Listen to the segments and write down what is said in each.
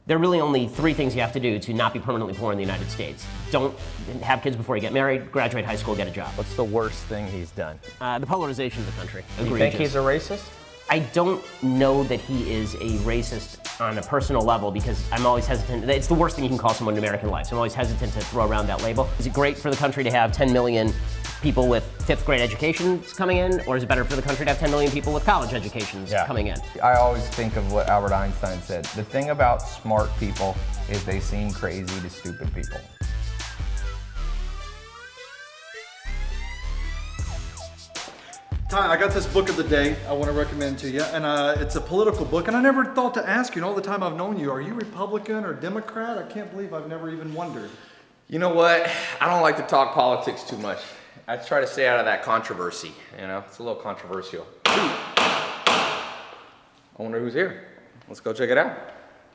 There are really only three things you have to do to not be permanently poor in the United States. Don't have kids before you get married, graduate high school, get a job. What's the worst thing he's done? The polarization of the country. You think he's a racist? I don't know that he is a racist on a personal level because I'm always hesitant. It's the worst thing you can call someone in American life, so I'm always hesitant to throw around that label. Is it great for the country to have 10 million people with fifth grade educations coming in, or is it better for the country to have 10 million people with college educations coming in? I always think of what Albert Einstein said. The thing about smart people is they seem crazy to stupid people. Tai, I got this book of the day I want to recommend to you, and it's a political book, and I never thought to ask you in all the time I've known you, are you Republican or Democrat? I can't believe I've never even wondered. You know what? I don't like to talk politics too much. I try to stay out of that controversy, you know? It's a little controversial. I wonder who's here. Let's go check it out.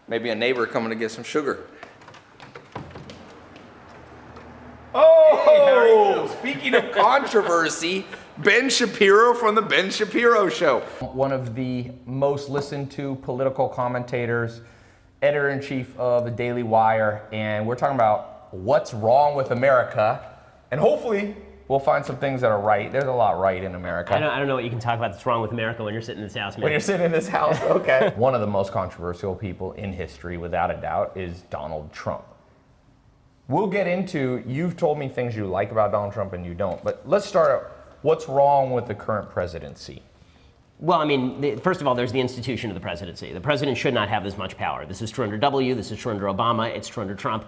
Maybe a neighbor coming to get some sugar. Oh! Hey, how are you? Speaking of controversy, Ben Shapiro from the Ben Shapiro Show. One of the most listened to political commentators, editor-in-chief of the Daily Wire, and we're talking about what's wrong with America, and hopefully we'll find some things that are right. There's a lot right in America. I don't know what you can talk about that's wrong with America when you're sitting in this house, man. When you're sitting in this house, okay. One of the most controversial people in history, without a doubt, is Donald Trump. We'll get into, you've told me things you like about Donald Trump and you don't, but let's start out. What's wrong with the current presidency? Well, I mean, first of all, there's the institution of the presidency. The president should not have this much power. This is true under W, this is true under Obama, it's true under Trump.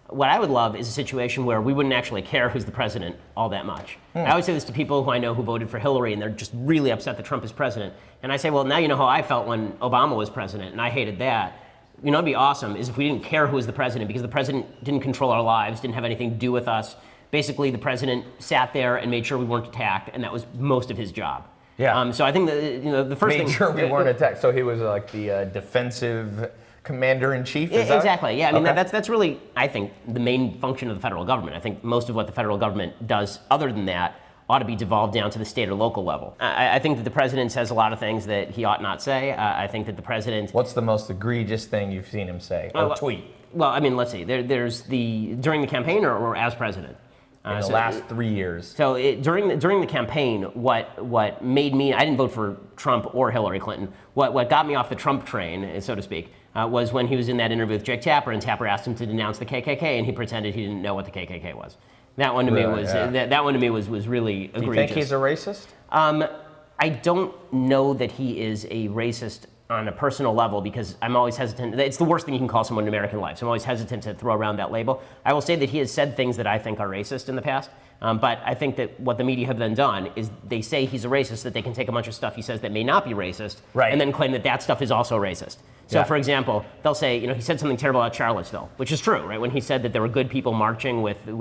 What I would love is a situation where we wouldn't actually care who's the president all that much. I always say this to people who I know who voted for Hillary and they're just really upset that Trump is president. And I say, well, now you know how I felt when Obama was president and I hated that. You know, it'd be awesome is if we didn't care who was the president because the president didn't control our lives, didn't have anything to do with us. Basically, the president sat there and made sure we weren't attacked, and that was most of his job. Yeah. So I think that the first thing. Made sure we weren't attacked. So he was like the defensive commander-in-chief. Is that? Exactly. Yeah. I mean, okay. that's really, I think, the main function of the federal government. I think most of what the federal government does, other than that, ought to be devolved down to the state or local level. I think that the president says a lot of things that he ought not say. I think that the president. What's the most egregious thing you've seen him say or tweet? Well, I mean, let's see. There's during the campaign or as president. In the last 3 years. So during the campaign, what made me, I didn't vote for Trump or Hillary Clinton, what got me off the Trump train, so to speak, was when he was in that interview with Jake Tapper, and Tapper asked him to denounce the KKK, and he pretended he didn't know what the KKK was. That one to me was that one to me was really egregious. Do you think he's a racist? I don't know that he is a racist on a personal level because I'm always hesitant. It's the worst thing you can call someone in American life, so I'm always hesitant to throw around that label. I will say that he has said things that I think are racist in the past, but I think that what the media have then done is they say he's a racist, that they can take a bunch of stuff he says that may not be racist, and then claim that that stuff is also racist. So, for example, they'll say, you know, he said something terrible about Charlottesville, which is true, right? When he said that there were good people marching with the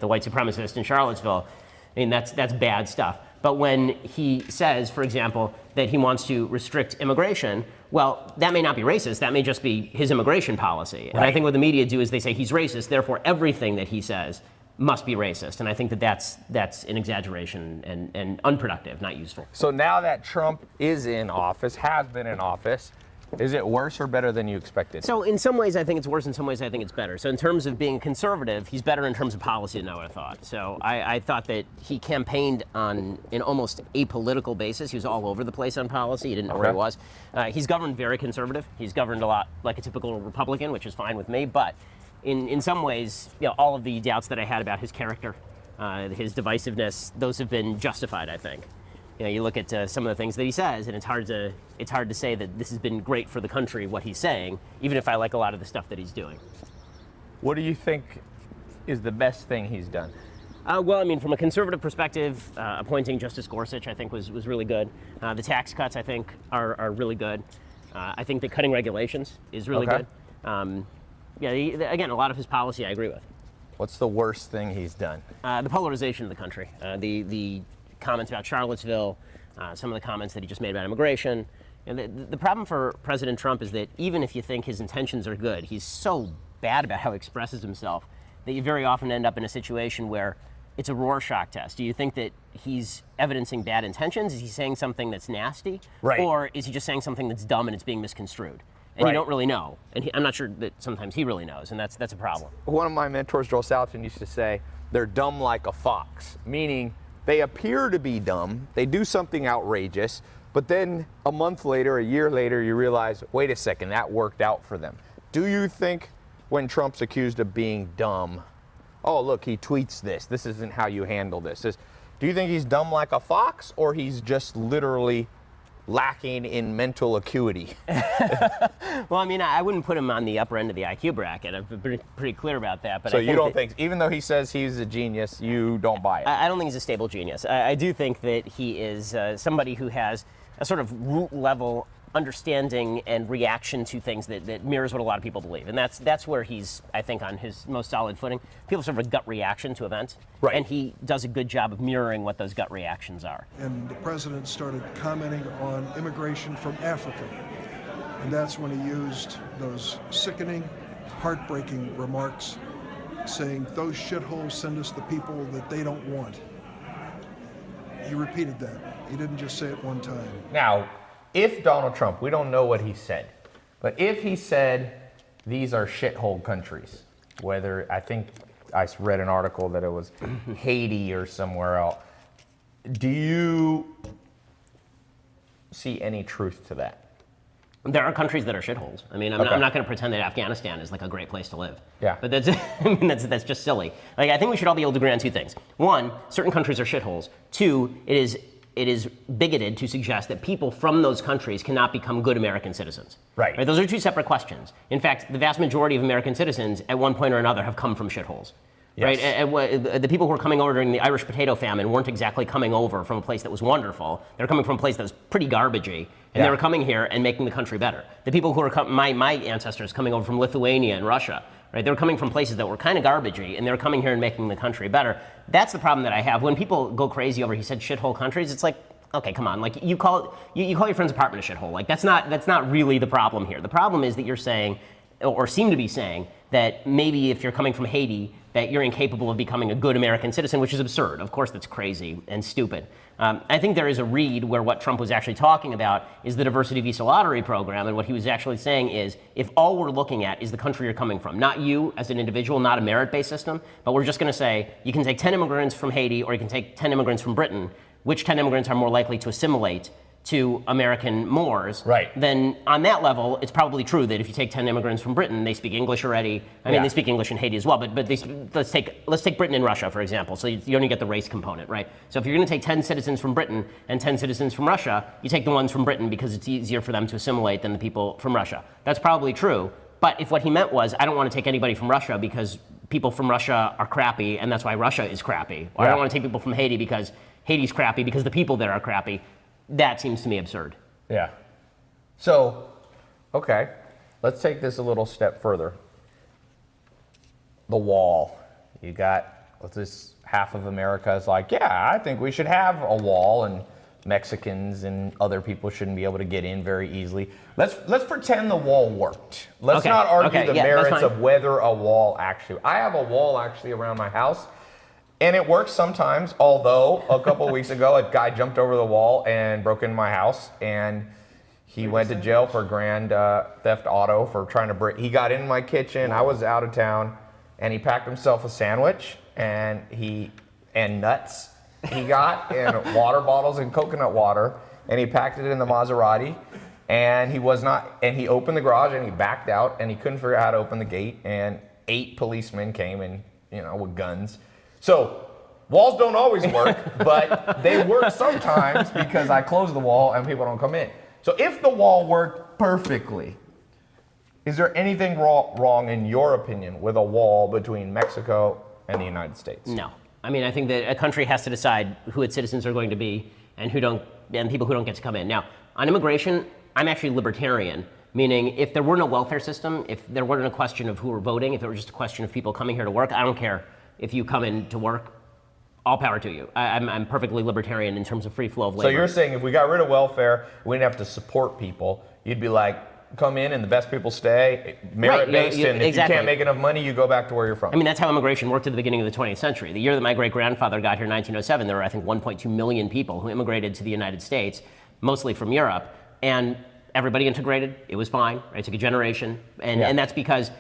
white supremacists in Charlottesville, I mean, that's bad stuff. But when he says, for example, that he wants to restrict immigration, well, that may not be racist. That may just be his immigration policy. And I think what the media do is they say he's racist, therefore everything that he says must be racist. And I think that that's an exaggeration and unproductive, not useful. So now that Trump is in office, has been in office, is it worse or better than you expected? So in some ways I think it's worse, in some ways I think it's better. So in terms of being conservative, he's better in terms of policy than I would have thought. So I thought that he campaigned on an almost apolitical basis. He was all over the place on policy. He didn't know where he was. He's governed very conservative. He's governed a lot like a typical Republican, which is fine with me. But in some ways, you know, all of the doubts that I had about his character, his divisiveness, those have been justified, I think. You know, you look at some of the things that he says, and it's hard to say that this has been great for the country, what he's saying, even if I like a lot of the stuff that he's doing. What do you think is the best thing he's done? Well, I mean, from a conservative perspective, appointing Justice Gorsuch, I think, was really good. The tax cuts, I think, are really good. I think that cutting regulations is really good. Again, a lot of his policy I agree with. What's the worst thing he's done? The polarization of the country. The comments about Charlottesville, some of the comments that he just made about immigration. And the problem for President Trump is that even if you think his intentions are good, he's so bad about how he expresses himself that you very often end up in a situation where it's a Rorschach test. Do you think that he's evidencing bad intentions? Is he saying something that's nasty? Right. Or is he just saying something that's dumb and it's being misconstrued? and Right. you don't really know. And I'm not sure that sometimes he really knows, and that's a problem. One of my mentors, Joel Salatin, used to say, they're dumb like a fox, meaning they appear to be dumb, they do something outrageous, but then a month later, a year later, you realize, wait a second, that worked out for them. Do you think when Trump's accused of being dumb, oh, look, he tweets this, this isn't how you handle this. Do you think he's dumb like a fox, or he's just literally lacking in mental acuity? Well, I mean, I wouldn't put him on the upper end of the IQ bracket. I've been pretty clear about that. But So I you think don't that, think, even though he says he's a genius, you don't buy it? I don't think he's a stable genius. I do think that he is somebody who has a sort of root level understanding and reaction to things that mirrors what a lot of people believe. And that's where he's, I think, on his most solid footing. People sort of a gut reaction to events. Right. And he does a good job of mirroring what those gut reactions are. And the president started commenting on immigration from Africa. And that's when he used those sickening, heartbreaking remarks, saying, those shitholes send us the people that they don't want. He repeated that. He didn't just say it one time. Now, if Donald Trump, we don't know what he said, but if he said these are shithole countries, whether, I think I read an article that it was Haiti or somewhere else, do you see any truth to that? There are countries that are shitholes. I mean, I'm Okay. not going to pretend that Afghanistan is like a great place to live. Yeah. But that's, I mean, that's just silly. Like, I think we should all be able to agree on two things. One, certain countries are shitholes. Two, it is bigoted to suggest that people from those countries cannot become good American citizens. Right. Those are two separate questions. In fact, the vast majority of American citizens, at one point or another, have come from shitholes. Yes. Right? And the people who were coming over during the Irish potato famine weren't exactly coming over from a place that was wonderful. They were coming from a place that was pretty garbagey, and they were coming here and making the country better. The people who were my ancestors coming over from Lithuania and Russia, right? They were coming from places that were kind of garbagey, and they were coming here and making the country better. That's the problem that I have. When people go crazy over, he said, shithole countries, it's like, okay, come on. Like, you call your friend's apartment a shithole. Like, that's not really the problem here. The problem is that you're saying, or seem to be saying, that maybe if you're coming from Haiti, that you're incapable of becoming a good American citizen, which is absurd. Of course, that's crazy and stupid. I think there is a read where what Trump was actually talking about is the diversity visa lottery program, and what he was actually saying is, if all we're looking at is the country you're coming from, not you as an individual, not a merit-based system, but we're just going to say, you can take 10 immigrants from Haiti, or you can take 10 immigrants from Britain, which 10 immigrants are more likely to assimilate to American mores, Right. then on that level, it's probably true that if you take 10 immigrants from Britain, they speak English already. I mean, they speak English in Haiti as well, but let's take Britain and Russia, for example. So you only get the race component, right? So if you're going to take 10 citizens from Britain and 10 citizens from Russia, you take the ones from Britain because it's easier for them to assimilate than the people from Russia. That's probably true. But if what he meant was, I don't want to take anybody from Russia because people from Russia are crappy, and that's why Russia is crappy. Or I don't want to take people from Haiti because Haiti's crappy because the people there are crappy. That seems to me absurd. Yeah. So, okay, let's take this a little step further. The wall. You got this half of America is like, yeah, I think we should have a wall, and Mexicans and other people shouldn't be able to get in very easily. Let's pretend the wall worked. Let's not argue the merits of whether a wall actually. I have a wall actually around my house. And it works sometimes, although a couple of weeks ago, a guy jumped over the wall and broke into my house, and he went to jail for grand theft auto for trying to break. He got in my kitchen, I was out of town, and he packed himself a sandwich, and nuts he got, and water bottles and coconut water, and he packed it in the Maserati, and he opened the garage, and he backed out, and he couldn't figure out how to open the gate, and 8 policemen came and, with guns. So, walls don't always work, but they work sometimes because I close the wall and people don't come in. So if the wall worked perfectly, is there anything wrong in your opinion with a wall between Mexico and the United States? No. I mean, I think that a country has to decide who its citizens are going to be and people who don't get to come in. Now, on immigration, I'm actually libertarian, meaning if there were no welfare system, if there weren't a question of who were voting, if it were just a question of people coming here to work, I don't care. If you come in to work, all power to you. I'm perfectly libertarian in terms of free flow of labor. So you're saying if we got rid of welfare, we didn't have to support people, you'd be like, come in and the best people stay, merit-based, and if you can't make enough money, you go back to where you're from. I mean, that's how immigration worked at the beginning of the 20th century. The year that my great-grandfather got here in 1907, there were, I think, 1.2 million people who immigrated to the United States, mostly from Europe, and everybody integrated. It was fine. Right? It took a generation, Yeah. and that's because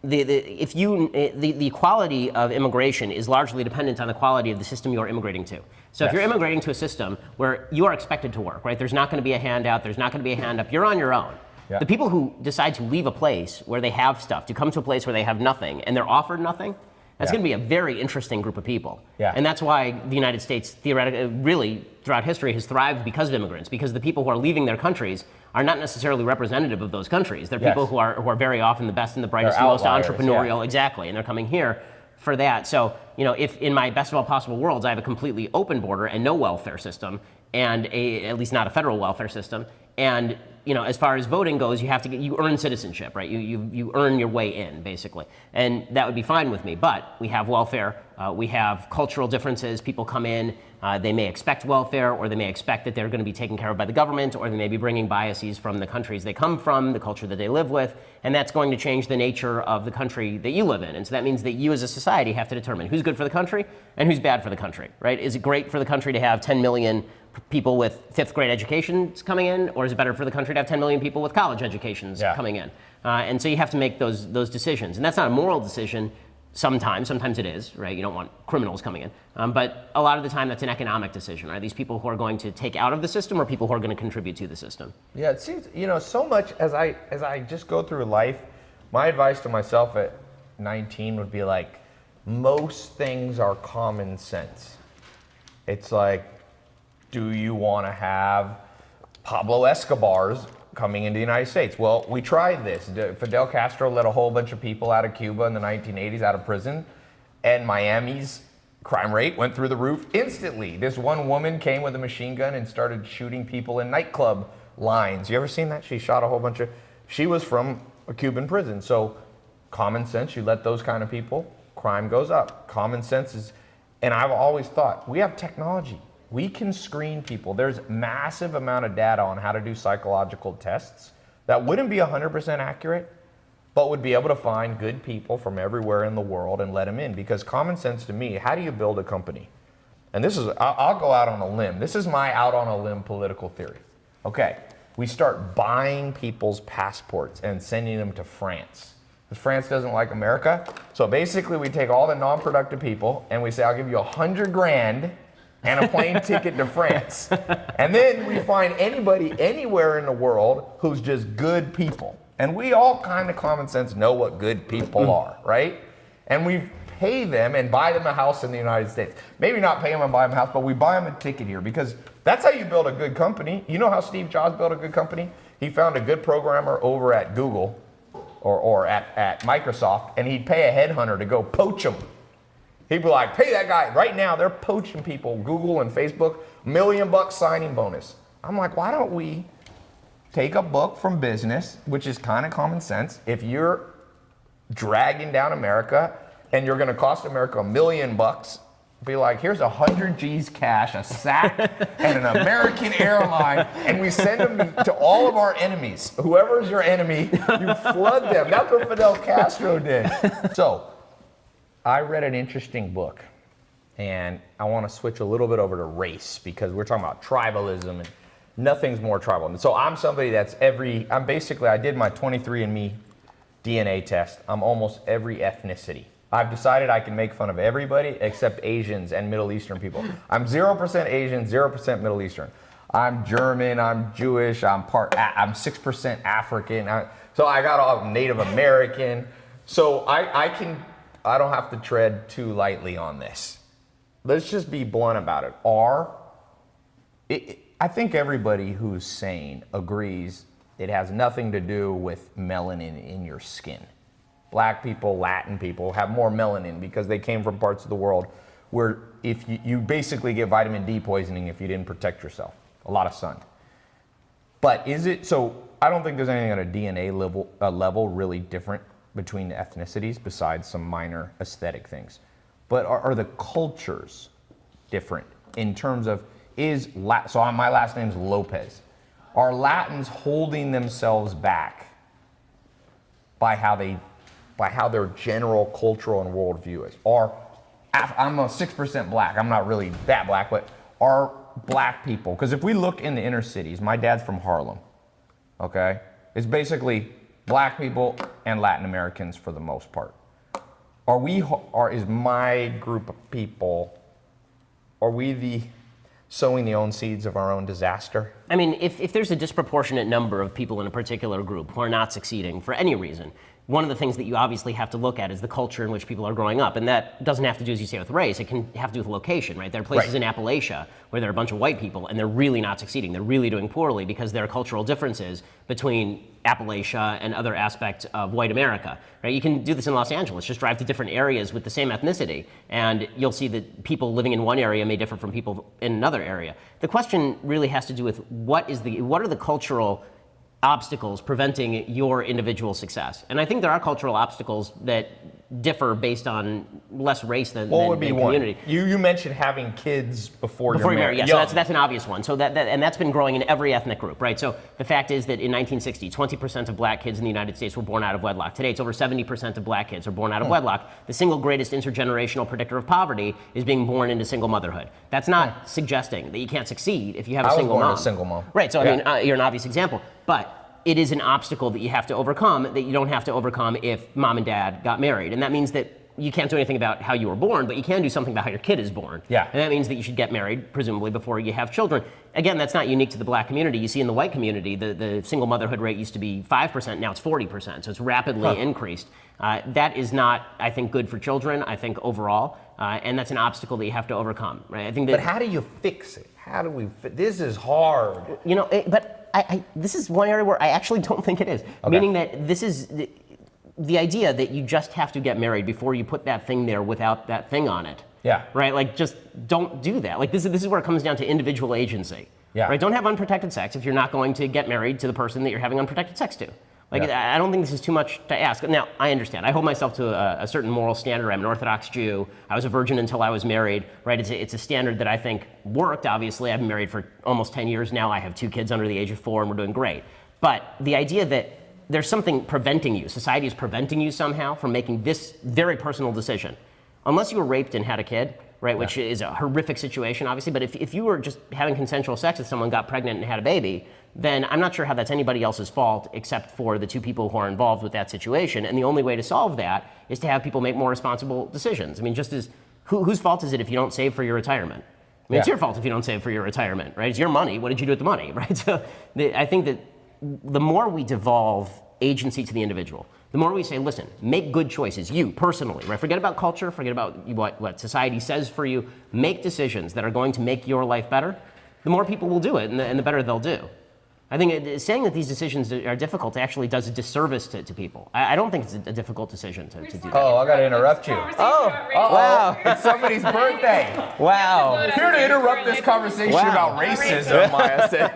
the quality of immigration is largely dependent on the quality of the system you are immigrating to. So if Yes. you're immigrating to a system where you are expected to work, right? There's not going to be a handout. There's not going to be a hand up. You're on your own. Yeah. The people who decide to leave a place where they have stuff to come to a place where they have nothing and they're offered nothing, that's Yeah. going to be a very interesting group of people. Yeah. And that's why the United States theoretically, really throughout history, has thrived because of immigrants. Because the people who are leaving their countries are not necessarily representative of those countries. They're Yes. people who are very often the best and the brightest, They're and most outliers, entrepreneurial, yeah. exactly. And they're coming here for that. So, if in my best of all possible worlds, I have a completely open border and no welfare system, and at least not a federal welfare system, and as far as voting goes, you earn citizenship, right? You earn your way in, basically, and that would be fine with me. But we have welfare, we have cultural differences. People come in, they may expect welfare, or they may expect that they're going to be taken care of by the government, or they may be bringing biases from the countries they come from, the culture that they live with, and that's going to change the nature of the country that you live in. And so that means that you, as a society, have to determine who's good for the country and who's bad for the country, right? Is it great for the country to have 10 million people with fifth grade educations coming in, or is it better for the country to have 10 million people with college educations Yeah. coming in? And so you have to make those decisions. And that's not a moral decision sometimes it is, right? You don't want criminals coming in. But a lot of the time that's an economic decision, right? These people who are going to take out of the system or people who are going to contribute to the system. Yeah, it seems, so much as I just go through life, my advice to myself at 19 would be like, most things are common sense. It's like, do you want to have Pablo Escobar's coming into the United States? Well, we tried this. Fidel Castro let a whole bunch of people out of Cuba in the 1980s out of prison, and Miami's crime rate went through the roof instantly. This one woman came with a machine gun and started shooting people in nightclub lines. You ever seen that? She shot a whole bunch of... She was from a Cuban prison. So common sense, you let those kind of people, crime goes up. Common sense is... And I've always thought, we have technology. We can screen people. There's massive amount of data on how to do psychological tests that wouldn't be 100% accurate, but would be able to find good people from everywhere in the world and let them in. Because common sense to me, how do you build a company? And this is, I'll go out on a limb. This is my out on a limb political theory. Okay, we start buying people's passports and sending them to France. Because France doesn't like America. So basically we take all the non-productive people and we say, I'll give you $100,000 and a plane ticket to France. And then we find anybody anywhere in the world who's just good people. And we all kind of common sense know what good people are, right? And we pay them and buy them a house in the United States. Maybe not pay them and buy them a house, but we buy them a ticket here because that's how you build a good company. You know how Steve Jobs built a good company? He found a good programmer over at Google or at Microsoft, and he'd pay a headhunter to go poach them. He'd be like, pay that guy. Right now, they're poaching people, Google and Facebook, $1 million signing bonus. I'm like, why don't we take a book from business, which is kind of common sense. If you're dragging down America and you're going to cost America $1 million, be like, here's 100 G's cash, a sack, and an American airline, and we send them to all of our enemies. Whoever's your enemy, you flood them. That's what Fidel Castro did. So, I read an interesting book, and I want to switch a little bit over to race because we're talking about tribalism, and nothing's more tribal. So I'm somebody that's I did my 23andMe DNA test. I'm almost every ethnicity. I've decided I can make fun of everybody except Asians and Middle Eastern people. I'm 0% Asian, 0% Middle Eastern. I'm German, I'm Jewish, I'm 6% African. So I got all Native American. So I don't have to tread too lightly on this. Let's just be blunt about it. I think everybody who's sane agrees it has nothing to do with melanin in your skin. Black people, Latin people have more melanin because they came from parts of the world where if you basically get vitamin D poisoning if you didn't protect yourself. A lot of sun. But so I don't think there's anything on a DNA level really different between the ethnicities besides some minor aesthetic things. But are the cultures different in terms of so my last name's Lopez. Are Latins holding themselves back by how their general cultural and worldview is? Or I'm a 6% black. I'm not really that black, but are black people? Because if we look in the inner cities, my dad's from Harlem. okay? It's basically black people and Latin Americans for the most part. Is my group of people, are we sowing the own seeds of our own disaster? I mean, if there's a disproportionate number of people in a particular group who are not succeeding for any reason, one of the things that you obviously have to look at is the culture in which people are growing up. And that doesn't have to do, as you say, with race. It can have to do with location, right? There are places in Appalachia where there are a bunch of white people and they're really not succeeding. They're really doing poorly because there are cultural differences between Appalachia and other aspects of white America, right? You can do this in Los Angeles. Just drive to different areas with the same ethnicity and you'll see that people living in one area may differ from people in another area. The question really has to do with what are the cultural obstacles preventing your individual success. And I think there are cultural obstacles that differ based on less race than community. You mentioned having kids before you're married. Yeah, so that's an obvious one. So that's been growing in every ethnic group, right? So the fact is that in 1960, 20% of black kids in the United States were born out of wedlock. Today, it's over 70% of black kids are born out of wedlock. The single greatest intergenerational predictor of poverty is being born into single motherhood. That's not suggesting that you can't succeed if you have a single mom. I was born a single mom. Right, so I mean, you're an obvious example. But it is an obstacle that you have to overcome that you don't have to overcome if mom and dad got married. And that means that you can't do anything about how you were born, but you can do something about how your kid is born. Yeah. And that means that you should get married, presumably, before you have children. Again, that's not unique to the black community. You see in the white community, the single motherhood rate used to be 5%, now it's 40%. So it's rapidly increased. That is not, I think, good for children, I think, overall. And that's an obstacle that you have to overcome, right? I think that, but how do you fix it? How do we this is hard. You know, this is one area where I actually don't think it is. Okay. Meaning that this is the idea that you just have to get married before you put that thing there without that thing on it. Yeah. Right? Like, just don't do that. Like, this is where it comes down to individual agency. Yeah. Right? Don't have unprotected sex if you're not going to get married to the person that you're having unprotected sex to. Like, I don't think this is too much to ask. Now, I understand. I hold myself to a certain moral standard. I'm an Orthodox Jew. I was a virgin until I was married, right? It's a standard that I think worked, obviously. I've been married for almost 10 years now. I have 2 kids under the age of 4, and we're doing great. But the idea that there's something preventing you, society is preventing you somehow from making this very personal decision. Unless you were raped and had a kid, right, which is a horrific situation, obviously, but if you were just having consensual sex with someone, got pregnant and had a baby, then I'm not sure how that's anybody else's fault except for the 2 people who are involved with that situation. And the only way to solve that is to have people make more responsible decisions. I mean, just as, whose fault is it if you don't save for your retirement? I mean, it's your fault if you don't save for your retirement, right? It's your money. What did you do with the money, right? So I think that the more we devolve agency to the individual, the more we say, listen, make good choices, you personally, right? Forget about culture, forget about what society says for you. Make decisions that are going to make your life better. The more people will do it, and the better they'll do. I think saying that these decisions are difficult actually does a disservice to people. I don't think it's a difficult decision to do that. Oh, I got to interrupt you. Wow. It's somebody's birthday. Wow. Here to interrupt this conversation about racism, Maya said.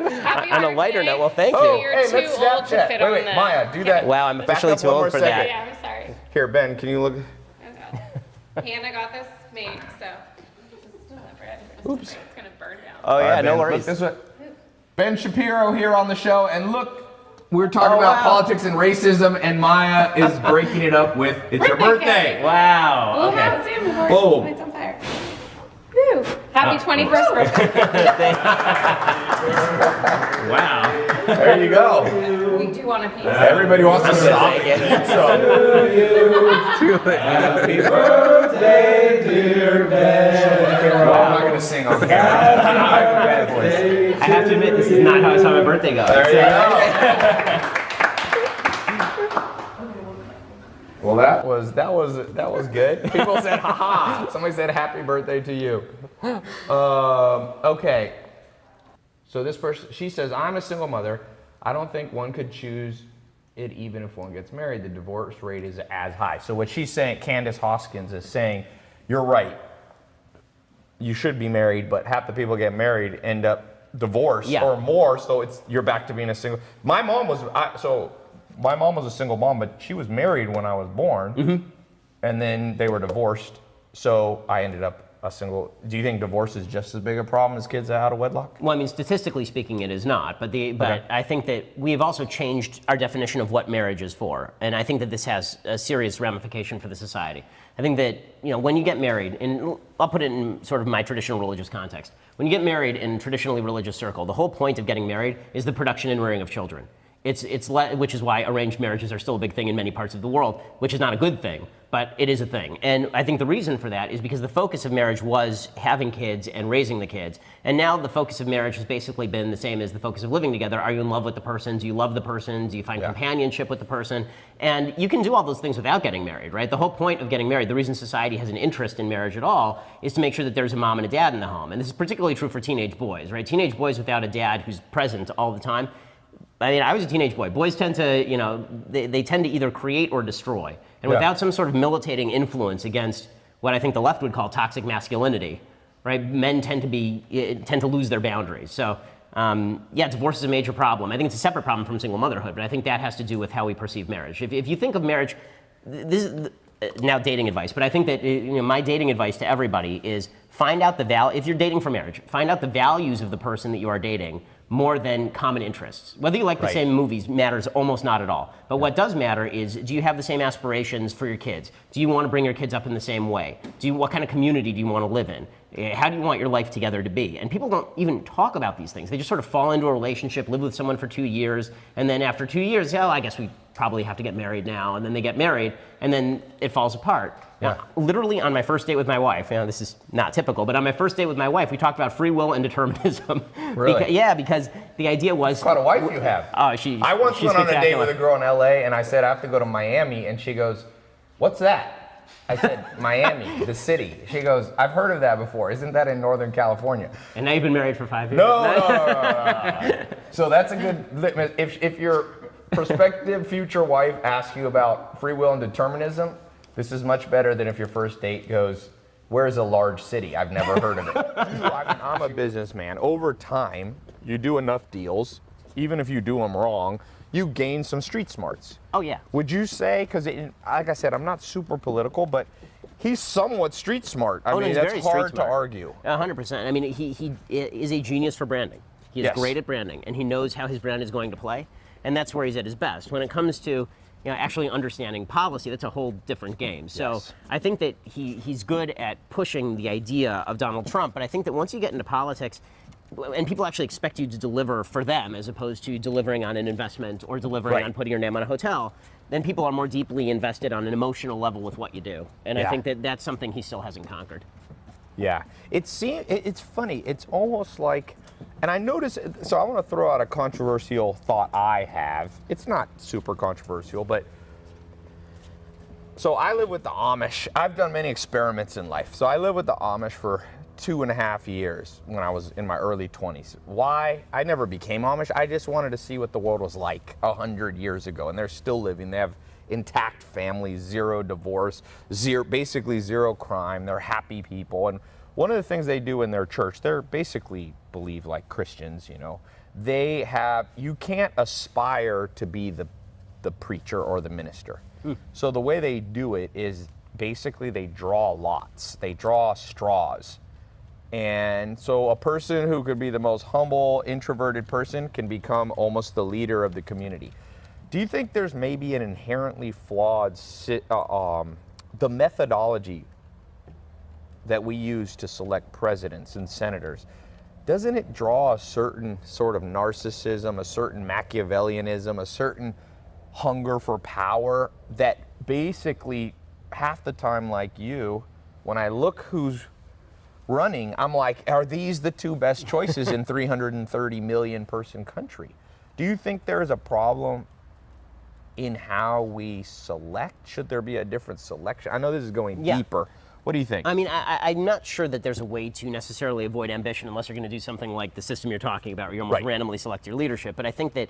On a lighter note, well, thank Oh, you. hey, let's Snapchat. Wait, Maya, do that. Wow, I'm officially too old for that. Yeah, I'm sorry. Here, Ben, can you look? Hannah got this made, so just deliver it. Oops. It's gonna burn down. Oh yeah, no Ben, worries. look this way. Ben Shapiro here on the show, and look, we're talking about politics and racism, and Maya is breaking it up with "It's your birthday." Wow. We'll have Sam before Boom. it's on fire. Woo! Happy 21st birthday. Wow. There you go. We do want a piece. Everybody wants to stop and eat some. Happy birthday, dear Ben. Well, I'm not going to sing on the I have a bad voice. I have to admit, this is not how I saw my birthday go. There you go. Well, that was good. People said, "Ha ha!" Somebody said, "Happy birthday to you." Okay. So this person, she says, "I'm a single mother. I don't think one could choose it even if one gets married. The divorce rate is as high." So what she's saying, Candace Hoskins is saying, you're right. You should be married, but half the people get married end up divorced or more. So you're back to being a single. My mom was a single mom, but she was married when I was born, and then they were divorced. So I ended up a single. Do you think divorce is just as big a problem as kids out of wedlock? Well, I mean, statistically speaking, it is not. But I think that we have also changed our definition of what marriage is for, and I think that this has a serious ramification for the society. I think that when you get married, and I'll put it in sort of my traditional religious context. When you get married in a traditionally religious circle, the whole point of getting married is the production and rearing of children. which is why arranged marriages are still a big thing in many parts of the world, which is not a good thing, but it is a thing. And I think the reason for that is because the focus of marriage was having kids and raising the kids. And now the focus of marriage has basically been the same as the focus of living together. Are you in love with the person? Do you love the person? Do you find companionship with the person? And you can do all those things without getting married, right? The whole point of getting married, the reason society has an interest in marriage at all, is to make sure that there's a mom and a dad in the home. And this is particularly true for teenage boys, right? Teenage boys without a dad who's present all the time. I mean, I was a teenage boy. Boys tend to, they tend to either create or destroy. And without some sort of militating influence against what I think the left would call toxic masculinity, right? Men tend to lose their boundaries. So, divorce is a major problem. I think it's a separate problem from single motherhood, but I think that has to do with how we perceive marriage. If you think of marriage, this is now dating advice, but I think that my dating advice to everybody is find out if you're dating for marriage, find out the values of the person that you are dating more than common interests. Whether you like the same movies matters almost not at all. But what does matter is, do you have the same aspirations for your kids? Do you want to bring your kids up in the same way? What kind of community do you want to live in? How do you want your life together to be? And people don't even talk about these things. They just sort of fall into a relationship, live with someone for 2 years, and then after 2 years, I guess we probably have to get married now. And then they get married, and then it falls apart. Now, literally on my first date with my wife, this is not typical, but on my first date with my wife, we talked about free will and determinism. Really? Because the idea was... What a wife you have. Oh, I once went on a date with a girl in LA, and I said, I have to go to Miami, and she goes, what's that? I said, Miami, the city. She goes, I've heard of that before. Isn't that in Northern California? And now you've been married for 5 years? No. So that's a good litmus. If your prospective future wife asks you about free will and determinism, this is much better than if your first date goes, where's a large city? I've never heard of it. I'm a businessman. Over time, you do enough deals, even if you do them wrong, you gain some street smarts. Oh, yeah. Would you say, because like I said, I'm not super political, but he's somewhat street smart. I mean, that's hard to argue. 100%. I mean, he is a genius for branding. He is great at branding, and he knows how his brand is going to play, and that's where he's at his best. When it comes to actually understanding policy, that's a whole different game. So I think that he's good at pushing the idea of Donald Trump, but I think that once you get into politics, and people actually expect you to deliver for them as opposed to delivering on an investment or delivering on putting your name on a hotel, then people are more deeply invested on an emotional level with what you do. And I think that that's something he still hasn't conquered. Yeah. It's funny. It's almost like, and I notice, so I want to throw out a controversial thought I have. It's not super controversial, but so I live with the Amish. I've done many experiments in life. So I lived with the Amish for 2.5 years when I was in my early 20s. Why? I never became Amish. I just wanted to see what the world was like 100 years ago, and they're still living. They have intact families, zero divorce, basically zero crime. They're happy people. And one of the things they do in their church, they're basically believe like Christians, you can't aspire to be the preacher or the minister. So the way they do it is basically they draw lots, they draw straws. And so a person who could be the most humble, introverted person can become almost the leader of the community. Do you think there's maybe an inherently flawed, the methodology that we use to select presidents and senators, doesn't it draw a certain sort of narcissism, a certain Machiavellianism, a certain hunger for power that basically half the time, like you, when I look who's running, I'm like, are these the two best choices in 330 million person country? Do you think there is a problem in how we select? Should there be a different selection? I know this is going deeper. What do you think? I mean, I'm not sure that there's a way to necessarily avoid ambition unless you're going to do something like the system you're talking about, where you almost randomly select your leadership. But I think that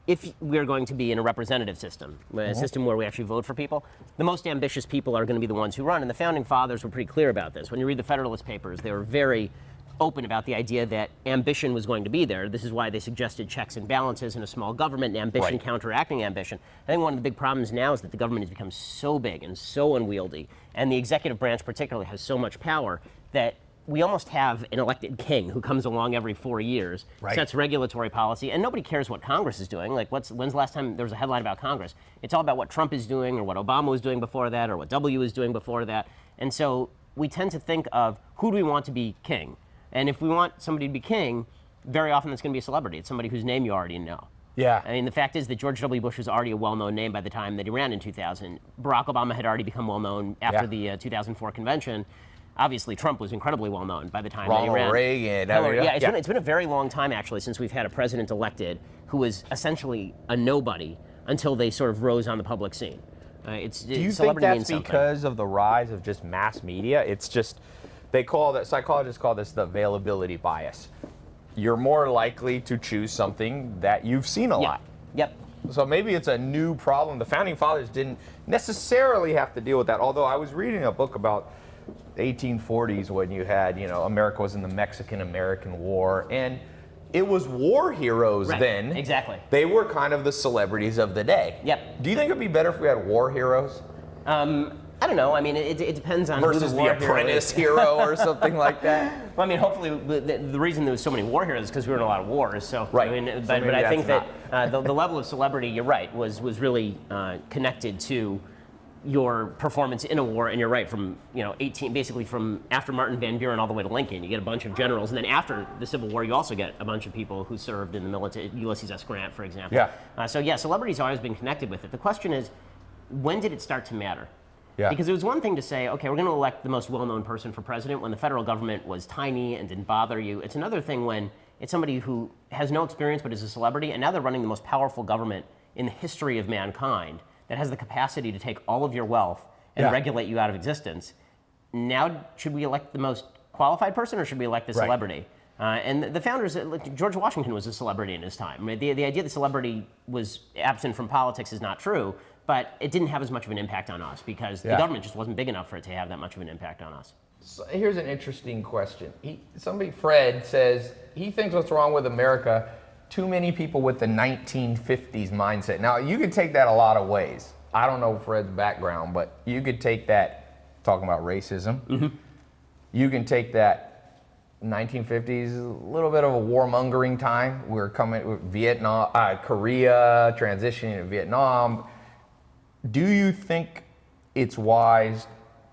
if we're going to be in a representative system, a system where we actually vote for people, the most ambitious people are going to be the ones who run. And the Founding Fathers were pretty clear about this. When you read the Federalist Papers, they were very open about the idea that ambition was going to be there. This is why they suggested checks and balances in a small government, and ambition counteracting ambition. I think one of the big problems now is that the government has become so big and so unwieldy, and the executive branch particularly has so much power that we almost have an elected king who comes along every 4 years, sets regulatory policy, and nobody cares what Congress is doing. Like, when's the last time there was a headline about Congress? It's all about what Trump is doing, or what Obama was doing before that, or what W was doing before that. And so we tend to think of, who do we want to be king? And if we want somebody to be king, very often it's going to be a celebrity. It's somebody whose name you already know. Yeah. I mean, the fact is that George W. Bush was already a well-known name by the time that he ran in 2000. Barack Obama had already become well-known after the 2004 convention. Obviously, Trump was incredibly well-known by the time that he ran. Ronald Reagan. It's been a very long time, actually, since we've had a president elected who was essentially a nobody until they sort of rose on the public scene. Do you think celebrity that's means something. because of the rise of just mass media? It's just, psychologists call this the availability bias. You're more likely to choose something that you've seen a lot. Yep. So maybe it's a new problem. The Founding Fathers didn't necessarily have to deal with that, although I was reading a book about 1840s when you had, America was in the Mexican-American War, and it was war heroes then. Exactly. They were kind of the celebrities of the day. Yep. Do you think it'd be better if we had war heroes? I don't know. I mean, it depends on Versus who the the war Apprentice hero hero or something like that? Well, I mean, hopefully, the reason there was so many war heroes is because we were in a lot of wars. So, Right. I mean, So but maybe I think that's that the level of celebrity, you're right, was really connected to your performance in a war. And you're right, from basically from after Martin Van Buren all the way to Lincoln, you get a bunch of generals, and then after the Civil War, you also get a bunch of people who served in the military. Ulysses S. Grant, for example. Yeah. So yeah, celebrity's always been connected with it. The question is, when did it start to matter? Yeah. Because it was one thing to say, okay, we're going to elect the most well-known person for president when the federal government was tiny and didn't bother you. It's another thing when it's somebody who has no experience but is a celebrity, and now they're running the most powerful government in the history of mankind that has the capacity to take all of your wealth and regulate you out of existence. Now, should we elect the most qualified person, or should we elect the celebrity? And the founders, George Washington was a celebrity in his time. I mean, the idea that celebrity was absent from politics is not true, but it didn't have as much of an impact on us because the government just wasn't big enough for it to have that much of an impact on us. So here's an interesting question. Fred says, he thinks what's wrong with America, too many people with the 1950s mindset. Now, you could take that a lot of ways. I don't know Fred's background, but you could take that, talking about racism, you can take that 1950s, a little bit of a warmongering time. We're coming with Vietnam, Korea, transitioning to Vietnam. Do you think it's wise?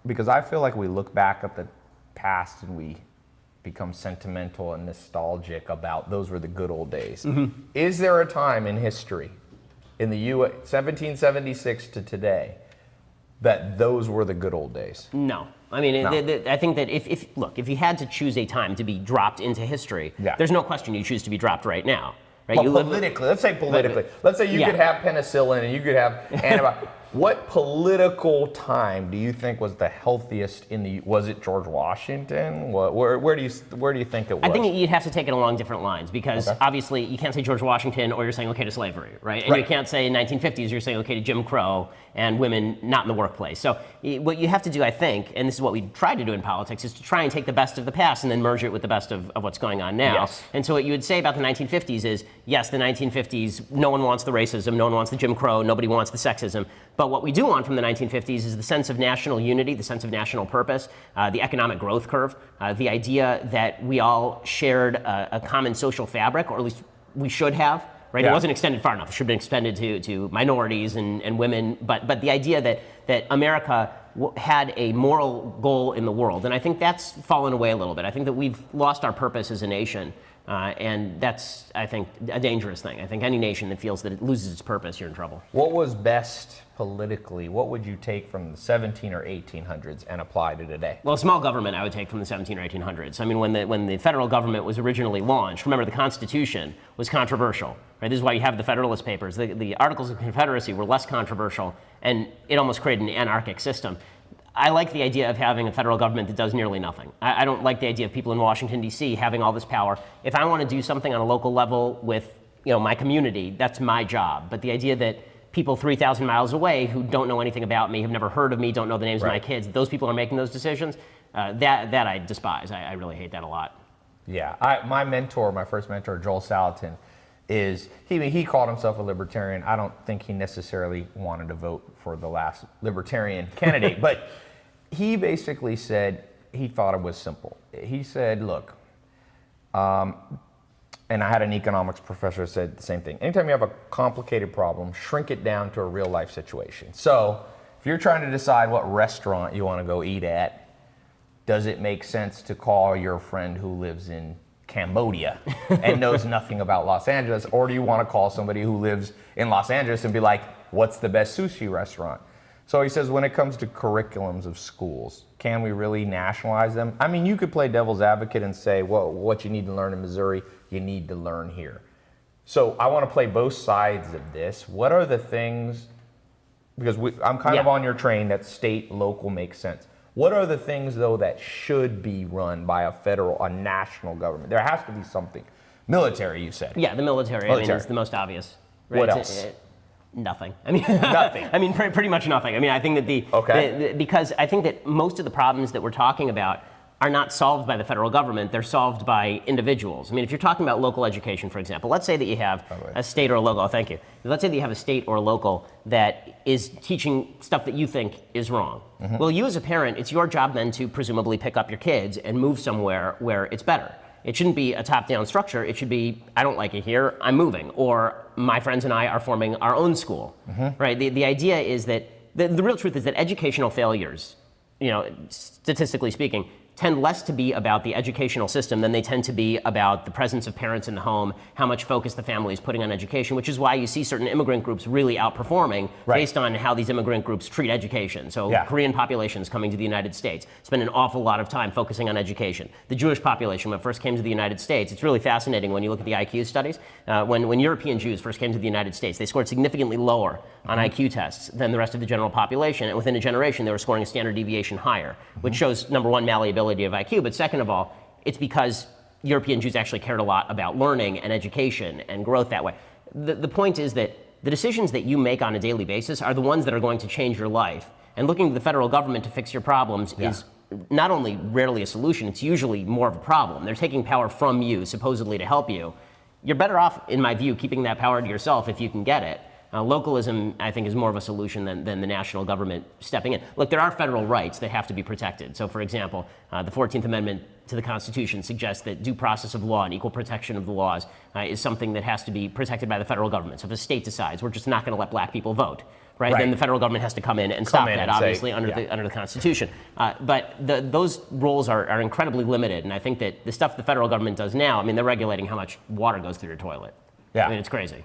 Because I feel like we look back at the past and we become sentimental and nostalgic about those were the good old days. Is there a time in history, in the U.S., 1776 to today, that those were the good old days? No. I mean, I think that if you had to choose a time to be dropped into history, there's no question you choose to be dropped right now. Right? Well, politically, let's say politically. Let's say you could have penicillin and you could have antibiotics. What political time do you think was the healthiest was it George Washington? Where do you think it was? I think you'd have to take it along different lines because obviously you can't say George Washington or you're saying okay to slavery, right? And you can't say 1950s, you're saying okay to Jim Crow and women not in the workplace. So what you have to do, I think, and this is what we try to do in politics, is to try and take the best of the past and then merge it with the best of what's going on now. Yes. And so what you would say about the 1950s is, yes, the 1950s, no one wants the racism, no one wants the Jim Crow, nobody wants the sexism. But what we do want from the 1950s is the sense of national unity, the sense of national purpose, the economic growth curve, the idea that we all shared a common social fabric, or at least we should have. Right? It wasn't extended far enough. It should have been extended to minorities and women. But the idea that America had a moral goal in the world, and I think that's fallen away a little bit. I think that we've lost our purpose as a nation. And that's, I think, a dangerous thing. I think any nation that feels that it loses its purpose, you're in trouble. What was best politically? What would you take from the 17 or 1800s and apply to today? Well, small government I would take from the 17 or 1800s. I mean, when the federal government was originally launched, remember the Constitution was controversial. Right? This is why you have the Federalist Papers. The Articles of Confederacy were less controversial, and it almost created an anarchic system. I like the idea of having a federal government that does nearly nothing. I don't like the idea of people in Washington, D.C. having all this power. If I want to do something on a local level with my community, that's my job. But the idea that people 3,000 miles away who don't know anything about me, have never heard of me, don't know the names of my kids, those people are making those decisions, that I despise. I really hate that a lot. Yeah. My first mentor, Joel Salatin, he called himself a libertarian. I don't think he necessarily wanted to vote for the last libertarian candidate, but he basically said he thought it was simple. He said, look, and I had an economics professor who said the same thing. Anytime you have a complicated problem, shrink it down to a real life situation. So if you're trying to decide what restaurant you want to go eat at, does it make sense to call your friend who lives in Cambodia and knows nothing about Los Angeles? Or do you want to call somebody who lives in Los Angeles and be like, what's the best sushi restaurant? So he says, when it comes to curriculums of schools, can we really nationalize them? I mean, you could play devil's advocate and say, well, what you need to learn in Missouri, you need to learn here. So I want to play both sides of this. What are the things, because I'm kind of on your train that state, local makes sense. What are the things, though, that should be run by a national government? There has to be something. Military, you said. Yeah, the military. I mean, it's the most obvious. Right? What else? Nothing. I mean, nothing. I mean, pretty much nothing. I mean, I think that because I think that most of the problems that we're talking about are not solved by the federal government. They're solved by individuals. I mean, if you're talking about local education, for example, let's say that you have a state or a local. Oh, thank you. Let's say that you have a state or a local that is teaching stuff that you think is wrong. Mm-hmm. Well, you as a parent, it's your job then to presumably pick up your kids and move somewhere where it's better. It shouldn't be a top-down structure. It should be, I don't like it here, I'm moving. Or my friends and I are forming our own school, right? The idea is that, the real truth is that educational failures, statistically speaking, tend less to be about the educational system than they tend to be about the presence of parents in the home, how much focus the family is putting on education, which is why you see certain immigrant groups really outperforming based on how these immigrant groups treat education. So Korean populations coming to the United States spend an awful lot of time focusing on education. The Jewish population, when it first came to the United States, it's really fascinating when you look at the IQ studies. When European Jews first came to the United States, they scored significantly lower on IQ tests than the rest of the general population, and within a generation they were scoring a standard deviation higher, which shows, number one, malleability of IQ, but second of all, it's because European Jews actually cared a lot about learning and education and growth that way. The point is that the decisions that you make on a daily basis are the ones that are going to change your life. And looking to the federal government to fix your problems is not only rarely a solution, it's usually more of a problem. They're taking power from you, supposedly to help you. You're better off, in my view, keeping that power to yourself if you can get it. Localism, I think, is more of a solution than the national government stepping in. Look, there are federal rights that have to be protected. So, for example, the 14th Amendment to the Constitution suggests that due process of law and equal protection of the laws is something that has to be protected by the federal government. So if a state decides we're just not going to let black people vote, right, then the federal government has to come in and stop that, obviously, under the Constitution. But those roles are incredibly limited, and I think that the stuff the federal government does now, I mean, they're regulating how much water goes through your toilet. I mean, it's crazy.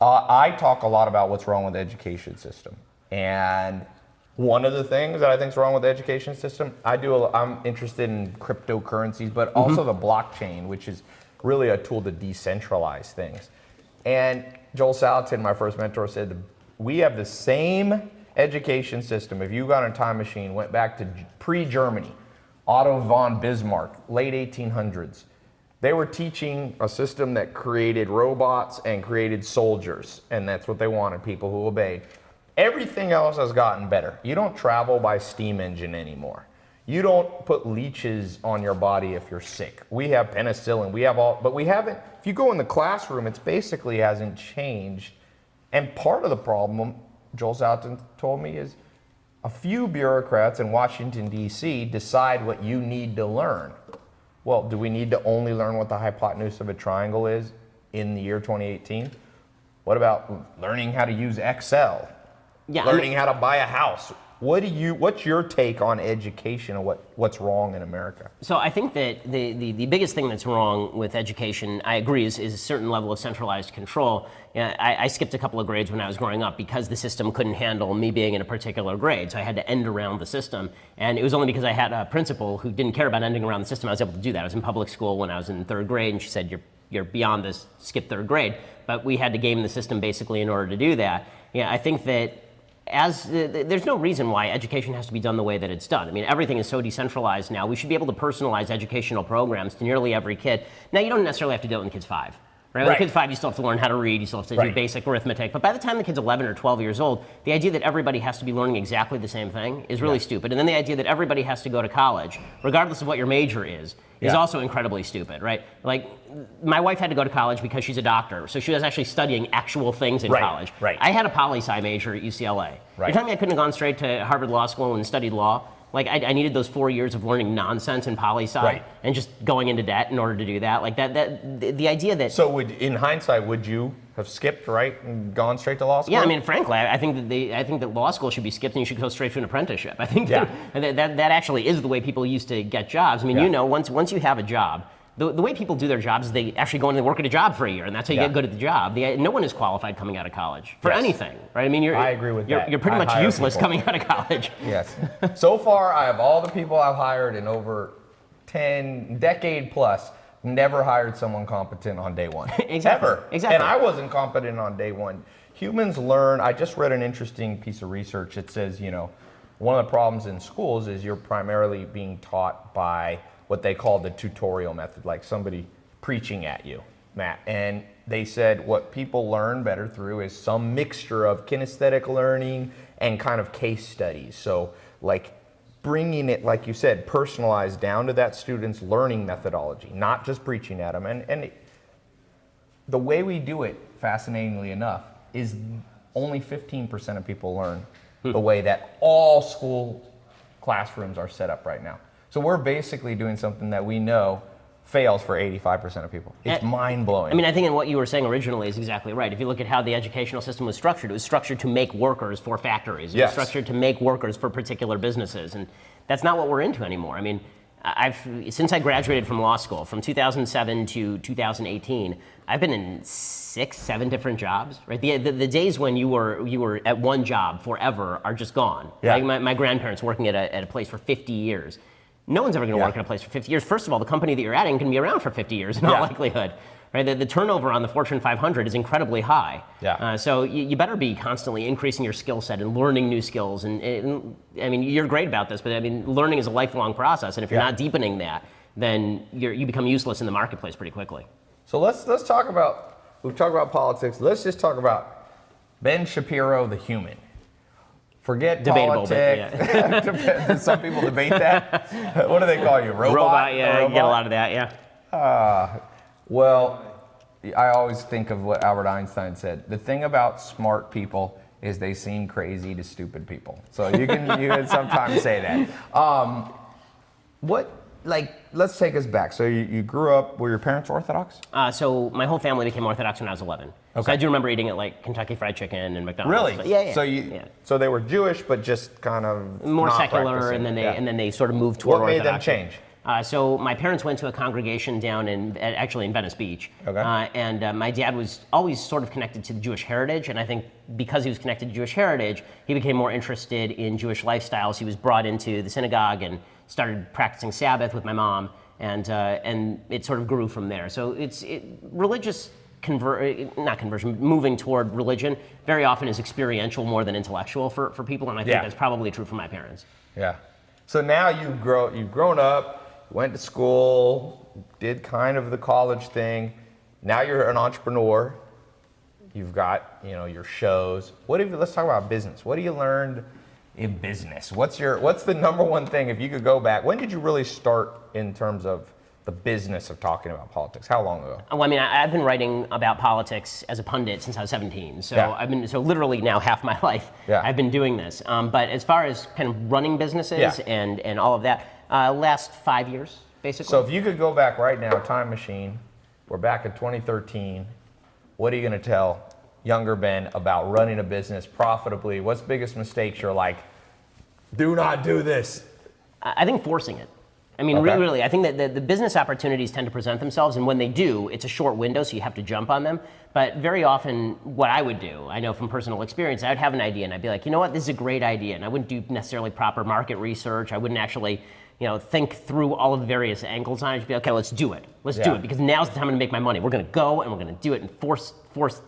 I talk a lot about what's wrong with the education system. And one of the things that I think is wrong with the education system, I'm interested in cryptocurrencies, but also the blockchain, which is really a tool to decentralize things. And Joel Salatin, my first mentor, said, we have the same education system. If you got in a time machine, went back to pre-Germany, Otto von Bismarck, late 1800s, they were teaching a system that created robots and created soldiers, and that's what they wanted, people who obeyed. Everything else has gotten better. You don't travel by steam engine anymore. You don't put leeches on your body if you're sick. We have penicillin, but we haven't, if you go in the classroom, it basically hasn't changed. And part of the problem, Joel Salatin told me, is a few bureaucrats in Washington, D.C. decide what you need to learn. Well, do we need to only learn what the hypotenuse of a triangle is in the year 2018? What about learning how to use Excel? Learning how to buy a house? What's your take on education and what's wrong in America? So I think that the biggest thing that's wrong with education, I agree, is a certain level of centralized control. I skipped a couple of grades when I was growing up because the system couldn't handle me being in a particular grade, so I had to end around the system. And it was only because I had a principal who didn't care about ending around the system I was able to do that. I was in public school when I was in third grade, and she said, you're beyond this, skip third grade. But we had to game the system basically in order to do that. I think that there's no reason why education has to be done the way that it's done. I mean, everything is so decentralized now. We should be able to personalize educational programs to nearly every kid. Now, you don't necessarily have to do it when the kid's 5. Right? When the kid's 5, you still have to learn how to read, you still have to do basic arithmetic. But by the time the kid's 11 or 12 years old, the idea that everybody has to be learning exactly the same thing is really stupid. And then the idea that everybody has to go to college, regardless of what your major is also incredibly stupid, right? Like, my wife had to go to college because she's a doctor, so she was actually studying actual things in college. I had a poli-sci major at UCLA. You're telling me I couldn't have gone straight to Harvard Law School and studied law? Like, I needed those 4 years of learning nonsense in poli-sci and just going into debt in order to do that. Like, the idea that... So in hindsight, would you have skipped, and gone straight to law school? Yeah, I mean, frankly, I think that law school should be skipped and you should go straight to an apprenticeship. I think that actually is the way people used to get jobs. I mean, once you have a job, The way people do their jobs is they actually go in and work at a job for a year, and that's how you Yeah. get good at the job. No one is qualified coming out of college for Yes. anything, right? I mean, I agree with that. You're pretty I much hire useless people. coming out of college. Yes. So far, I have all the people I've hired in over 10 decade plus. Never hired someone competent on day one. Exactly. Ever. Exactly. And I wasn't competent on day one. Humans learn. I just read an interesting piece of research. It says, one of the problems in schools is you're primarily being taught by what they call the tutorial method, like somebody preaching at you, Matt. And they said what people learn better through is some mixture of kinesthetic learning and kind of case studies. So like bringing it, like you said, personalized down to that student's learning methodology, not just preaching at them. And the way we do it, fascinatingly enough, is only 15% of people learn the way that all school classrooms are set up right now. So we're basically doing something that we know fails for 85% of people. It's mind-blowing. I mean, I think what you were saying originally is exactly right. If you look at how the educational system was structured, it was structured to make workers for factories. It Yes. was structured to make workers for particular businesses. And that's not what we're into anymore. I mean, since I graduated from law school, from 2007 to 2018, I've been in 6, 7 different jobs. Right, the days when you were at one job forever are just gone. Yeah. Like my grandparents working at a place for 50 years. No one's ever going to Yeah. work at a place for 50 years. First of all, the company that you're at can be around for 50 years in all Yeah. likelihood. Right, the turnover on the Fortune 500 is incredibly high. Yeah. So you better be constantly increasing your skill set and learning new skills. And I mean, you're great about this, but I mean, learning is a lifelong process. And if you're Yeah. not deepening that, then you become useless in the marketplace pretty quickly. So let's talk about, we've talked about politics, let's just talk about Ben Shapiro, the human. Forget Debatable, politics. but Do some people debate that? What do they call you? Robot? Yeah, A you get a robot? lot of that, yeah. Well, I always think of what Albert Einstein said. The thing about smart people is they seem crazy to stupid people. So you can sometimes say that. Let's take us back. So you grew up, were your parents Orthodox? So my whole family became Orthodox when I was 11. Okay. So I do remember eating at like Kentucky Fried Chicken and McDonald's. Really? So, yeah. So so they were Jewish, but just kind of More not secular, practicing. and then they sort of moved toward What made them Orthodoxy. change? So my parents went to a congregation down actually in Venice Beach. Okay. And my dad was always sort of connected to the Jewish heritage, and I think because he was connected to Jewish heritage, he became more interested in Jewish lifestyles. He was brought into the synagogue and started practicing Sabbath with my mom, and it sort of grew from there. So religious moving toward religion very often is experiential more than intellectual for people, and I think Yeah. that's probably true for my parents. Yeah. So now you've grown up, went to school, did kind of the college thing. Now you're an entrepreneur. You've got, your shows. Let's talk about business. What have you learned in business? What's the number one thing, if you could go back, when did you really start in terms of the business of talking about politics? How long ago? Well, I mean, I've been writing about politics as a pundit since I was 17. So Yeah. so literally now half my life Yeah. I've been doing this. But as far as kind of running businesses Yeah. and all of that, last 5 years, basically. So if you could go back right now, time machine, we're back in 2013, what are you going to tell younger Ben about running a business profitably? What's the biggest mistakes you're like, do not do this? I think forcing it. I mean, Okay. really, I think that the business opportunities tend to present themselves, and when they do, it's a short window, so you have to jump on them. But very often, what I would do, I know from personal experience, I would have an idea, and I'd be like, you know what, this is a great idea, and I wouldn't do necessarily proper market research. I wouldn't actually, think through all of the various angles on it. I'd be like, okay, let's do it. Let's do Yeah. it, because now's the time to make my money. We're going to go, and we're going to do it, and force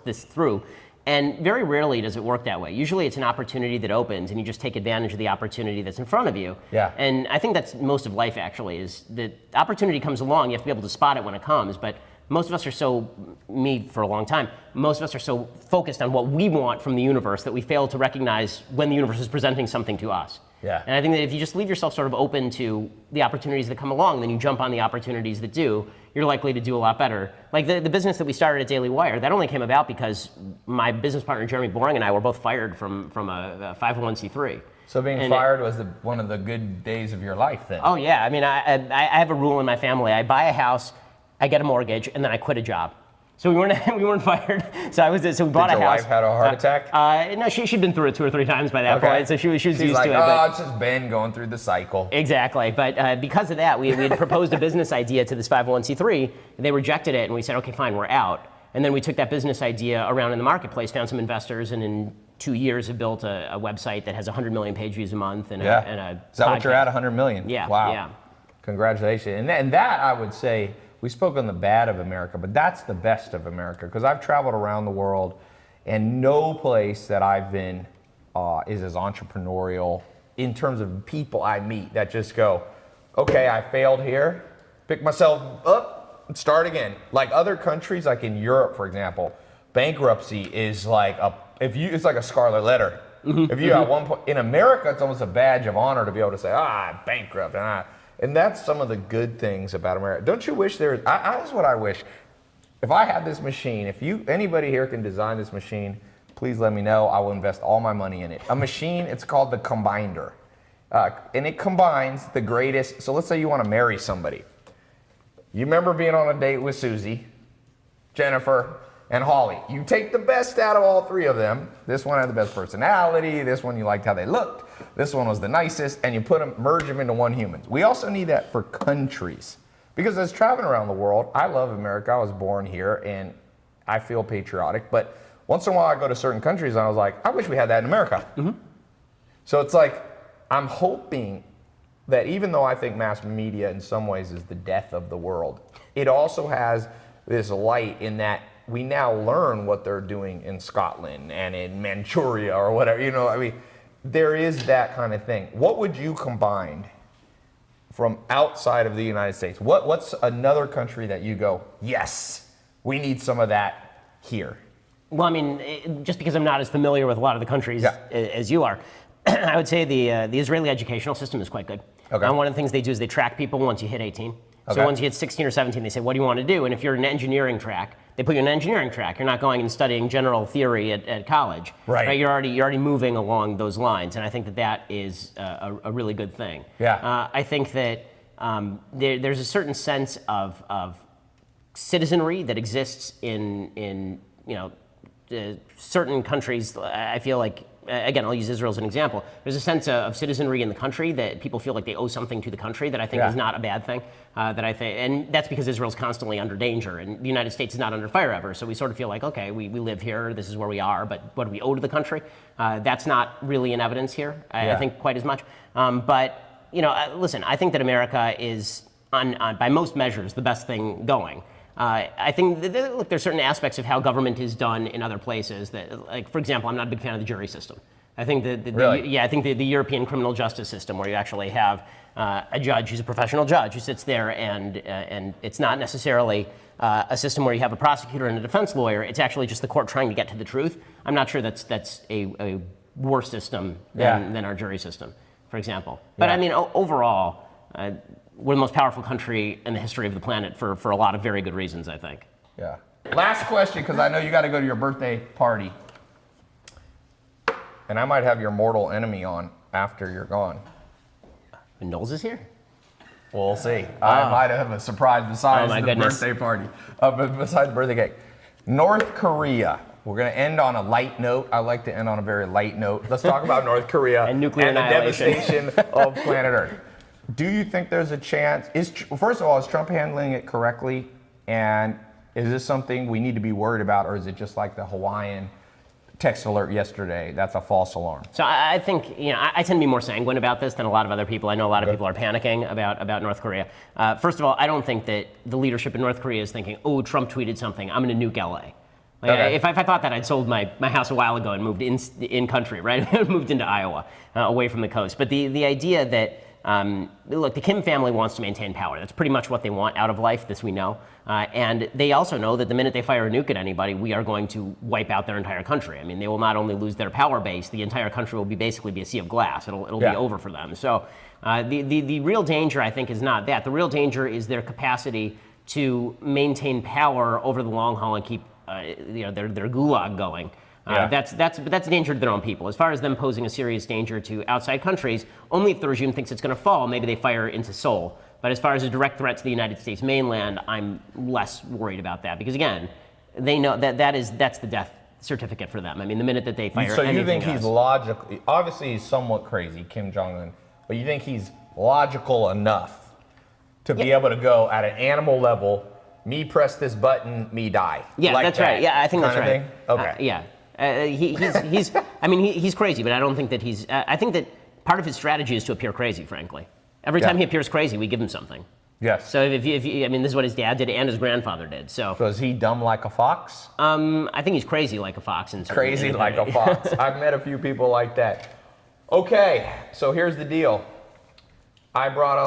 this through. And very rarely does it work that way. Usually it's an opportunity that opens and you just take advantage of the opportunity that's in front of you. Yeah. And I think that's most of life actually, is that opportunity comes along, you have to be able to spot it when it comes, but most of us are me for a long time, most of us are so focused on what we want from the universe that we fail to recognize when the universe is presenting something to us. Yeah. And I think that if you just leave yourself sort of open to the opportunities that come along, then you jump on the opportunities that do, you're likely to do a lot better. Like the business that we started at Daily Wire, that only came about because my business partner Jeremy Boring and I were both fired from a 501c3. So being fired was one of the good days of your life then? Oh yeah, I mean, I have a rule in my family. I buy a house, I get a mortgage, and then I quit a job. So we weren't fired. So we bought Did a your house. wife had a heart attack? No, she'd been through it 2 or 3 times by that point, so she was She's used like, to it. But it's just Ben going through the cycle. exactly, but because of that, we had proposed a business idea to this 501c3. They rejected it, and we said, okay, fine, we're out. And then we took that business idea around in the marketplace, found some investors, and in 2 years have built a website that has 100 million page views a month and a Is that what you're podcast. at, 100 million? Yeah, Wow. yeah. Congratulations. And that, I would say, we spoke on the bad of America, but that's the best of America, because I've traveled around the world, and no place that I've been is as entrepreneurial in terms of people I meet that just go, okay, I failed here, pick myself up, and start again. Like other countries, like in Europe, for example, bankruptcy is like it's like a scarlet letter. If you at one point in America, it's almost a badge of honor to be able to say, I'm bankrupt, and that's some of the good things about America. Don't you wish that's what I wish. If I had this machine, anybody here can design this machine, please let me know. I will invest all my money in it. A machine, it's called the Combiner. And it combines the greatest. So let's say you want to marry somebody. You remember being on a date with Susie, Jennifer, and Holly. You take the best out of all 3 of them. This one had the best personality. This one you liked how they looked. This one was the nicest. And you merge them into one human. We also need that for countries. Because as traveling around the world, I love America. I was born here and I feel patriotic. But once in a while I go to certain countries and I was like, I wish we had that in America. So it's like, I'm hoping that even though I think mass media in some ways is the death of the world, it also has this light in that we now learn what they're doing in Scotland and in Manchuria or whatever, there is that kind of thing. What would you combine from outside of the United States? What's another country that you go, yes, we need some of that here? Well, just because I'm not as familiar with a lot of the countries as you are, I would say the Israeli educational system is quite good. Okay. One of the things they do is they track people once you hit 18. Okay. So once you hit 16 or 17, they say, what do you want to do? And if you're in an engineering track, they put you in an engineering track. You're not going and studying general theory at college. Right. You're already moving along those lines. And I think that is a really good thing. Yeah. I think that there's a certain sense of citizenry that exists in certain countries. I feel like, again, I'll use Israel as an example. There's a sense of citizenry in the country that people feel like they owe something to the country that I think is not a bad thing. And that's because Israel's constantly under danger, and the United States is not under fire ever. So we sort of feel like, okay, we live here, this is where we are, but what do we owe to the country? That's not really in evidence here, I think, quite as much. Listen, I think that America is, by most measures, the best thing going. I think there's certain aspects of how government is done in other places that, like, for example, I'm not a big fan of the jury system. I think I think the European criminal justice system, where you actually have a judge who's a professional judge who sits there, and it's not necessarily a system where you have a prosecutor and a defense lawyer. It's actually just the court trying to get to the truth. I'm not sure that's a worse system than our jury system, for example. But overall, we're the most powerful country in the history of the planet for a lot of very good reasons, I think. Yeah. Last question, because I know you got to go to your birthday party. And I might have your mortal enemy on after you're gone. Knowles is here? We'll see. I might have a surprise besides the goodness. birthday party. Besides the birthday cake. North Korea. We're going to end on a light note. I like to end on a very light note. Let's talk about North Korea and nuclear and the annihilation. devastation of planet Earth. Do you think there's a chance? First of all, is Trump handling it correctly? And is this something we need to be worried about, or is it just like the Hawaiian text alert yesterday? That's a false alarm. So I think, I tend to be more sanguine about this than a lot of other people. I know a lot of people are panicking about North Korea. First of all, I don't think that the leadership in North Korea is thinking, oh, Trump tweeted something, I'm going to nuke LA. If I thought that, I'd sold my house a while ago and moved in country, right? Moved into Iowa, away from the coast. But the idea that, look, the Kim family wants to maintain power. That's pretty much what they want out of life, this we know. And they also know that the minute they fire a nuke at anybody, we are going to wipe out their entire country. I mean, they will not only lose their power base, the entire country will basically be a sea of glass. It'll be over for them. So the real danger, I think, is not that. The real danger is their capacity to maintain power over the long haul and keep their gulag going. That's a danger to their own people. As far as them posing a serious danger to outside countries, only if the regime thinks it's going to fall, maybe they fire into Seoul. But as far as a direct threat to the United States mainland, I'm less worried about that. Because again, they know that's the death certificate for them. I mean, the minute that they fire So you anything think he's goes. logical? Obviously, he's somewhat crazy, Kim Jong-un, but you think he's logical enough to be able to go at an animal level, me press this button, me die? Yeah, like that's that right. Yeah, I think that's kind right. of thing? Okay. He's I mean, he's crazy, but I don't think that he's. I think that part of his strategy is to appear crazy. Frankly, every time he appears crazy, we give him something. Yes. So if you, I mean, this is what his dad did and his grandfather did. So is he dumb like a fox? I think he's crazy like a fox. Crazy like a fox. I've met a few people like that. Okay, so here's the deal. I brought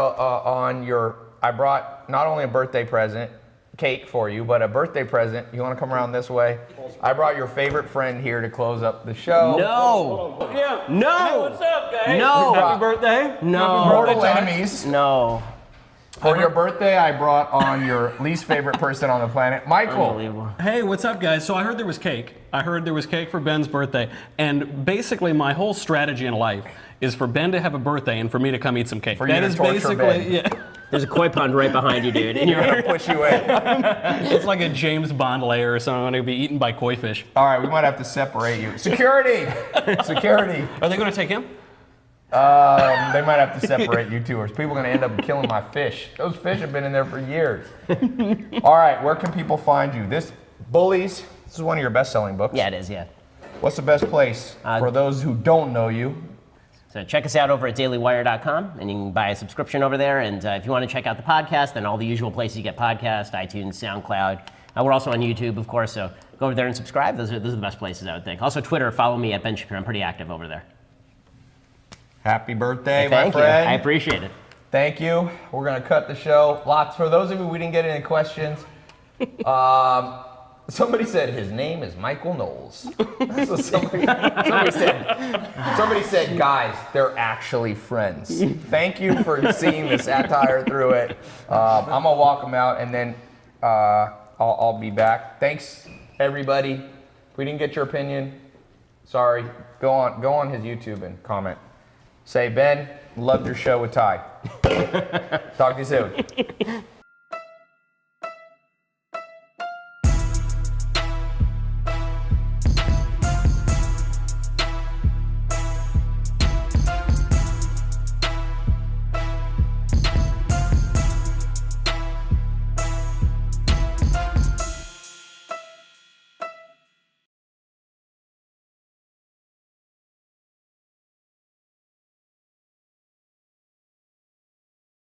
I brought not only a birthday present, cake for you, but a birthday present. You want to come around this way? I brought your favorite friend here to close up the show. No. Yeah. No. Hey, what's up, guys? No. Happy birthday. No. Mortal enemies. No. For your birthday, I brought on your least favorite person on the planet, Michael. Unbelievable. Hey, what's up, guys? So I heard there was cake. I heard there was cake for Ben's birthday. And basically, my whole strategy in life is for Ben to have a birthday and for me to come eat some cake. For you That to is torture basically, Ben. yeah. There's a koi pond right behind you, dude. And You're gonna push you in. It's like a James Bond layer or something. I'm going to be eaten by koi fish. All right, we might have to separate you. Security! Security! Are they going to take him? They might have to separate you two, or people are gonna end up killing my fish. Those fish have been in there for years. All right, where can people find you? This is one of your best-selling books. Yeah, it is. Yeah. What's the best place for those who don't know you? So check us out over at dailywire.com, and you can buy a subscription over there. And if you want to check out the podcast, then all the usual places you get podcasts, iTunes, SoundCloud. We're also on YouTube, of course, so go over there and subscribe. Those are the best places, I would think. Also, Twitter, follow me at Ben Shapiro. I'm pretty active over there. Happy birthday, my Thank you. friend. I appreciate it. Thank you. We're gonna cut the show. For those of you we didn't get any questions, somebody said his name is Michael Knowles. That's what somebody said. Somebody said, guys, they're actually friends. Thank you for seeing the satire through it. I'm gonna walk them out, and then I'll be back. Thanks, everybody. If we didn't get your opinion, sorry. Go on his YouTube and comment. Say, Ben, loved your show with Tai. Talk to you soon.